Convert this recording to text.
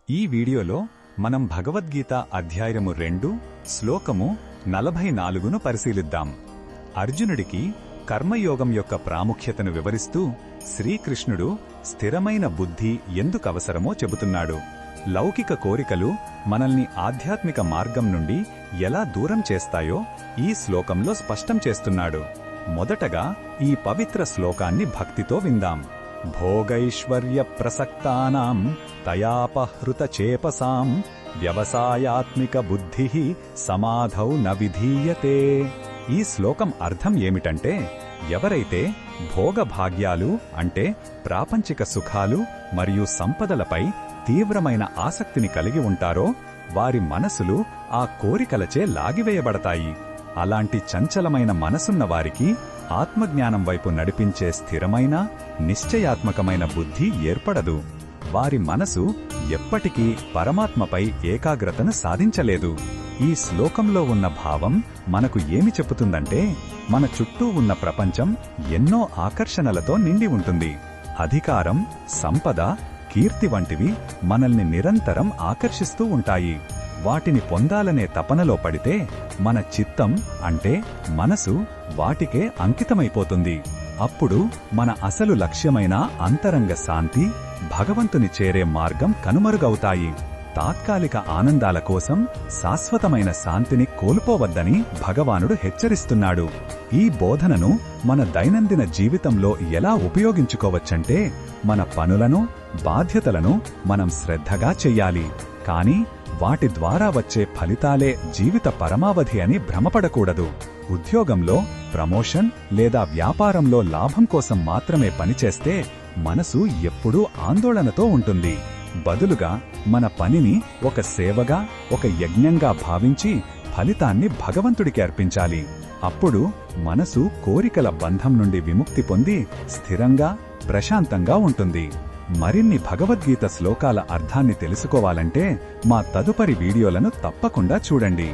ఈ వీడియోలో మనం భగవద్గీత అధ్యాయము 2 శ్లోకము 44ను పరిశీలిద్దాం. అర్జునుడికి కర్మయోగం యొక్క ప్రాముఖ్యతను వివరిస్తూ శ్రీకృష్ణుడు స్థిరమైన బుద్ధి ఎందుకవసరమో చెబుతున్నాడు. లౌకిక కోరికలు మనల్ని ఆధ్యాత్మిక మార్గం నుండి ఎలా దూరం చేస్తాయో ఈ శ్లోకంలో స్పష్టం చేస్తున్నాడు. మొదటగా ఈ పవిత్ర శ్లోకాన్ని భక్తితో విందాం. భోగైశ్వర్య ప్రసక్తానాం తయాపహృత చేపసాం వ్యవసాయాత్మిక బుద్ధిః సమాధౌ న విధీయతే. ఈ శ్లోకం అర్థం ఏమిటంటే, ఎవరైతే భోగభాగ్యాలు అంటే ప్రాపంచిక సుఖాలు మరియు సంపదలపై తీవ్రమైన ఆసక్తిని కలిగి ఉంటారో వారి మనసులు ఆ కోరికలచే లాగివేయబడతాయి. అలాంటి చంచలమైన మనసున్న వారికి ఆత్మజ్ఞానం వైపు నడిపించే స్థిరమైన నిశ్చయాత్మకమైన బుద్ధి ఏర్పడదు. వారి మనసు ఎప్పటికీ పరమాత్మపై ఏకాగ్రతను సాధించలేదు. ఈ శ్లోకంలో ఉన్న భావం మనకు ఏమి చెబుతుందంటే, మన చుట్టూ ఉన్న ప్రపంచం ఎన్నో ఆకర్షణలతో నిండి ఉంటుంది. అధికారం, సంపద, కీర్తి వంటివి మనల్ని నిరంతరం ఆకర్షిస్తూ ఉంటాయి. వాటిని పొందాలనే తపనలో పడితే మన చిత్తం అంటే మనసు వాటికే అంకితమైపోతుంది. అప్పుడు మన అసలు లక్ష్యమైన అంతరంగ శాంతి, భగవంతుని చేరే మార్గం కనుమరుగవుతాయి. తాత్కాలిక ఆనందాల కోసం శాశ్వతమైన శాంతిని కోల్పోవద్దని భగవానుడు హెచ్చరిస్తున్నాడు. ఈ బోధనను మన దైనందిన జీవితంలో ఎలా ఉపయోగించుకోవచ్చంటే, మన పనులను, బాధ్యతలను మనం శ్రద్ధగా చెయ్యాలి. కాని వాటి ద్వారా వచ్చే ఫలితాలే జీవిత పరమావధి అని భ్రమపడకూడదు. ఉద్యోగంలో ప్రమోషన్ లేదా వ్యాపారంలో లాభం కోసం మాత్రమే పనిచేస్తే మనసు ఎప్పుడూ ఆందోళనతో ఉంటుంది. బదులుగా మన పనిని ఒక సేవగా, ఒక యజ్ఞంగా భావించి ఫలితాన్ని భగవంతుడికి అర్పించాలి. అప్పుడు మనసు కోరికల బంధం నుండి విముక్తి పొంది స్థిరంగా, ప్రశాంతంగా ఉంటుంది. మరిన్ని భగవద్గీత శ్లోకాల అర్థాన్ని తెలుసుకోవాలంటే మా తదుపరి వీడియోలను తప్పకుండా చూడండి.